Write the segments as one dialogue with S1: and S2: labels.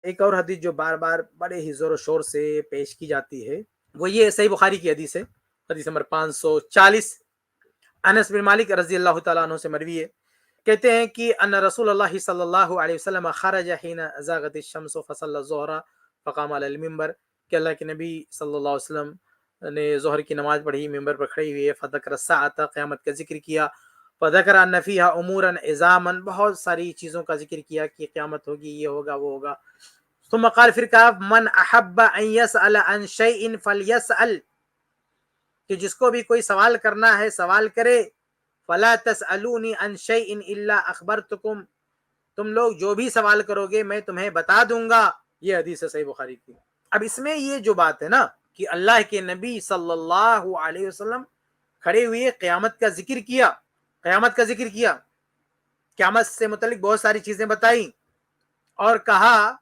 S1: ایک اور حدیث جو بار بار بڑے ہی زور و شور سے پیش کی جاتی ہے وہ یہ صحیح بخاری کی حدیث ہے، حدیث نمبر 540، انس بن مالک رضی اللہ تعالیٰ عنہ سے مروی ہے، کہتے ہیں کہ ان رسول اللہ صلی اللہ علیہ وسلم خرج حین زاغت الشمس فصلی الظہر فقام علی المنبر، کہ اللہ کے نبی صلی اللہ علیہ وسلم نے ظہر کی نماز پڑھی، ممبر پر کھڑے ہوئے، فذکر الساعۃ، قیامت کا ذکر کیا، فذکر ان فیہا امورا عظاما، بہت ساری چیزوں کا ذکر کیا کہ قیامت ہوگی، یہ ہوگا وہ ہوگا، ثم قال، پھر کہا من احب ان يسأل عن شيء فليسأل، کہ جس کو بھی کوئی سوال کرنا ہے سوال کرے، فلا تسألونی عن شيء الا اخبرتکم، تم لوگ جو بھی سوال کرو گے میں تمہیں بتا دوں گا، یہ حدیث ہے صحیح بخاری کی۔ اب اس میں یہ جو بات ہے نا کہ اللہ کے نبی صلی اللہ علیہ وسلم کھڑے ہوئے قیامت کا ذکر کیا، قیامت کا ذکر کیا، قیامت سے متعلق بہت ساری چیزیں بتائیں، اور کہا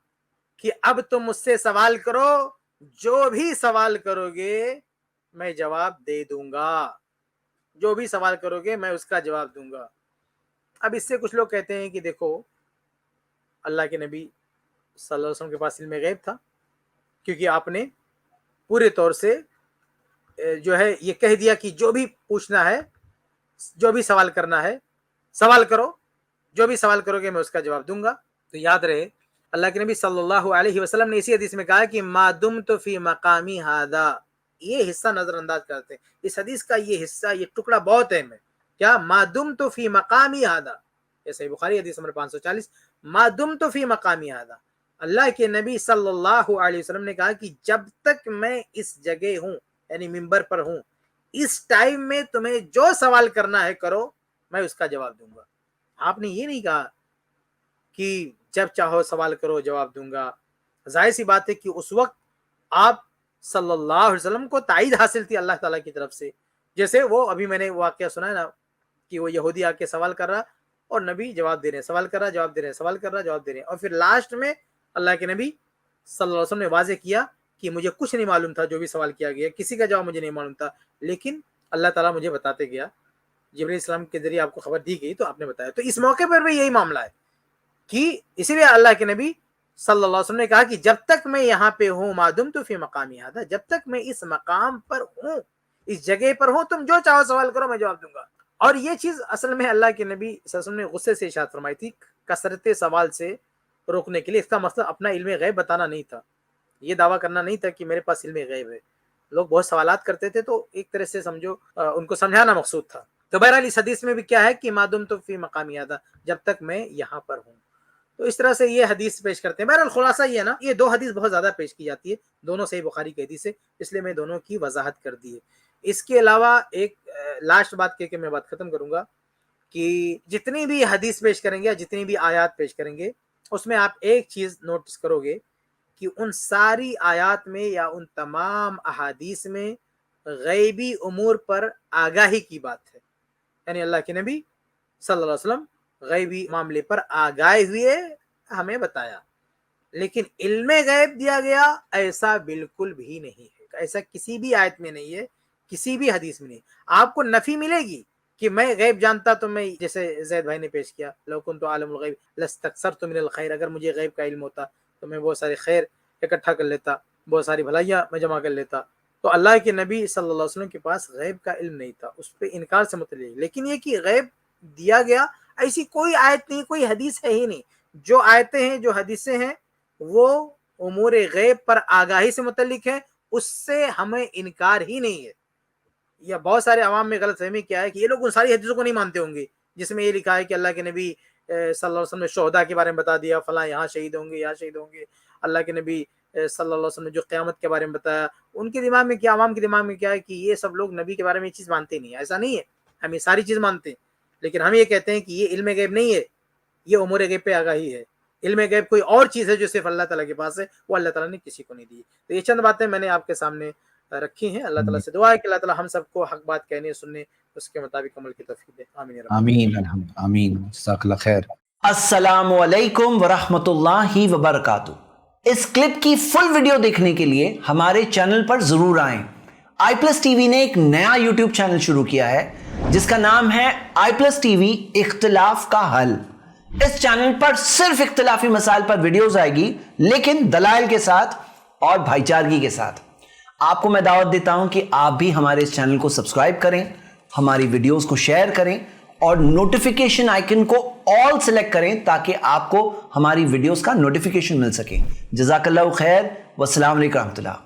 S1: کہ اب تم مجھ سے سوال کرو، جو بھی سوال کرو گے میں جواب دے دوں گا، جو بھی سوال کرو گے میں اس کا جواب دوں گا۔ اب اس سے کچھ لوگ کہتے ہیں کہ دیکھو اللہ کے نبی صلی اللہ علیہ وسلم کے پاس علم غیب تھا، کیونکہ آپ نے پورے طور سے جو ہے یہ کہہ دیا کہ جو بھی پوچھنا ہے، جو بھی سوال کرنا ہے سوال کرو، جو بھی سوال کرو گے میں اس کا جواب دوں گا۔ تو یاد رہے اللہ کے نبی صلی اللہ علیہ وسلم نے اسی حدیث میں کہا کہ ما دمت فی مقامی ھذا، یہ حصہ نظر انداز کرتے ہیں، اس حدیث کا یہ حصہ، یہ ٹکڑا بہت اہم ہے، کیا ما دمت فی مقامی ھذا، یہ صحیح بخاری حدیث نمبر 540، ما دمت فی مقامی ھذا، اللہ کے نبی صلی اللہ علیہ وسلم نے کہا کہ جب تک میں اس جگہ ہوں، یعنی منبر پر ہوں، اس ٹائم میں تمہیں جو سوال کرنا ہے کرو، میں اس کا جواب دوں گا۔ آپ نے یہ نہیں کہا کہ جب چاہو سوال کرو جواب دوں گا۔ ظاہر سی بات ہے کہ اس وقت آپ صلی اللہ علیہ وسلم کو تائید حاصل تھی اللہ تعالیٰ کی طرف سے، جیسے وہ ابھی میں نے واقعہ سنا ہے نا کہ وہ یہودی آ کے سوال کر رہا اور نبی جواب دے رہے ہیں، سوال کر رہا جواب دے رہے ہیں، سوال کر رہا جواب دے رہے ہیں، اور پھر لاسٹ میں اللہ کے نبی صلی اللہ علیہ وسلم نے واضح کیا کہ مجھے کچھ نہیں معلوم تھا، جو بھی سوال کیا گیا کسی کا جواب مجھے نہیں معلوم تھا، لیکن اللہ تعالیٰ مجھے بتاتے گیا، جبرائیل السلام کے ذریعے آپ کو خبر دی گئی تو آپ نے بتایا۔ تو اس موقع پر بھی یہی معاملہ ہے کہ اسی لیے اللہ کے نبی صلی اللہ علیہ وسلم نے کہا کہ جب تک میں یہاں پہ ہوں، ما دمت فی مقامی ھذا، جب تک میں اس مقام پر ہوں، اس جگہ پر ہوں، تم جو چاہو سوال کرو میں جواب دوں گا۔ اور یہ چیز اصل میں اللہ کے نبی صلی اللہ علیہ وسلم نے غصے سے ارشاد فرمائی تھی، کثرت سوال سے روکنے کے لیے۔ اس کا مطلب اپنا علم غیب بتانا نہیں تھا، یہ دعویٰ کرنا نہیں تھا کہ میرے پاس علم غیب ہے۔ لوگ بہت سوالات کرتے تھے تو ایک طرح سے سمجھو ان کو سمجھانا مقصود تھا۔ تو بہرحال اس حدیث میں بھی کیا ہے کہ ما دمت فی مقامی ھذا، جب تک میں یہاں پر ہوں۔ تو اس طرح سے یہ حدیث پیش کرتے ہیں۔ بہرحال خلاصہ یہ ہے نا، یہ دو حدیث بہت زیادہ پیش کی جاتی ہے، دونوں صحیح بخاری کی حدیث ہے، اس لیے میں دونوں کی وضاحت کر دی ہے۔ اس کے علاوہ ایک لاسٹ بات کہہ کے میں بات ختم کروں گا کہ جتنی بھی حدیث پیش کریں گے، جتنی بھی آیات پیش کریں گے، اس میں آپ ایک چیز نوٹس کرو گے کہ ان ساری آیات میں یا ان تمام احادیث میں غیبی امور پر آگاہی کی بات ہے، یعنی اللہ کے نبی صلی اللہ علیہ وسلم غیبی معاملے پر آگاہ ہوئے، ہمیں بتایا، لیکن علم غیب دیا گیا ایسا بالکل بھی نہیں ہے، ایسا کسی بھی آیت میں نہیں ہے، کسی بھی حدیث میں نہیں۔ آپ کو نفی ملے گی کہ میں غیب جانتا تو میں، جیسے زید بھائی نے پیش کیا، لو کنت عالم الغیب لاستکثرت من الخیر، اگر مجھے غیب کا علم ہوتا تو میں بہت سارے خیر اکٹھا کر لیتا، بہت ساری بھلائیاں میں جمع کر لیتا۔ تو اللہ کے نبی صلی اللہ علیہ وسلم کے پاس غیب کا علم نہیں تھا، اس پہ انکار سے متعلق، لیکن یہ کہ غیب دیا گیا ایسی کوئی آیت نہیں، کوئی حدیث ہے ہی نہیں۔ جو آیتیں ہیں، جو حدیثیں ہیں، وہ امور غیب پر آگاہی سے متعلق ہے، اس سے ہمیں انکار ہی نہیں ہے۔ یا بہت سارے عوام میں غلط فہمی کیا ہے کہ یہ لوگ ان ساری حدیثوں کو نہیں مانتے ہوں گے جس میں یہ لکھا ہے کہ اللہ کے نبی صلی اللہ علیہ وسلم نے شہداء کے بارے میں بتا دیا، فلاں یہاں شہید ہوں گے، یہاں شہید ہوں گے۔ اللہ کے نبی صلی اللہ علیہ وسلم نے جو قیامت کے بارے میں بتایا، ان کے دماغ میں کیا، عوام کے دماغ میں کیا ہے کہ یہ سب لوگ نبی کے بارے میں یہ چیز مانتے نہیں ہیں۔ ایسا نہیں ہے، ہم یہ ساری چیز مانتے ہیں، لیکن ہم یہ کہتے ہیں کہ یہ علم غیب نہیں ہے، یہ امور غیب پہ آگاہی ہے۔ علم غیب کوئی اور چیز ہے جو صرف اللہ تعالیٰ کے پاس ہے، وہ اللہ تعالیٰ نے کسی کو نہیں دی۔ تو یہ چند باتیں میں نے آپ کے سامنے رکھی ہیں۔ اللہ تعالیٰ سے دعا ہے کہ اللہ تعالیٰ ہم سب کو حق بات کہنے سننے اس کے مطابق عمل کی توفیق دے۔ آمین یا رب۔
S2: آمین الحمد آمین، جزاک اللہ خیر۔
S3: السلام علیکم ورحمۃ اللہ وبرکاتہ۔ اس کلپ کی فل ویڈیو دیکھنے کے لیے ہمارے چینل پر ضرور آئیں۔ آئی پلس ٹی وی نے ایک نیا یوٹیوب چینل شروع کیا ہے جس کا نام ہے آئی پلس ٹی وی اختلاف کا حل۔ اس چینل پر صرف اختلافی مسائل پر ویڈیوز آئے گی، لیکن دلائل کے ساتھ اور بھائی چارگی کے ساتھ۔ آپ کو میں دعوت دیتا ہوں کہ آپ بھی ہمارے اس چینل کو سبسکرائب کریں، ہماری ویڈیوز کو شیئر کریں اور نوٹیفیکیشن آئیکن کو آل سلیکٹ کریں تاکہ آپ کو ہماری ویڈیوز کا نوٹیفیکیشن مل سکے۔ جزاک اللہ خیر، والسلام علیکم ورحمۃ اللہ۔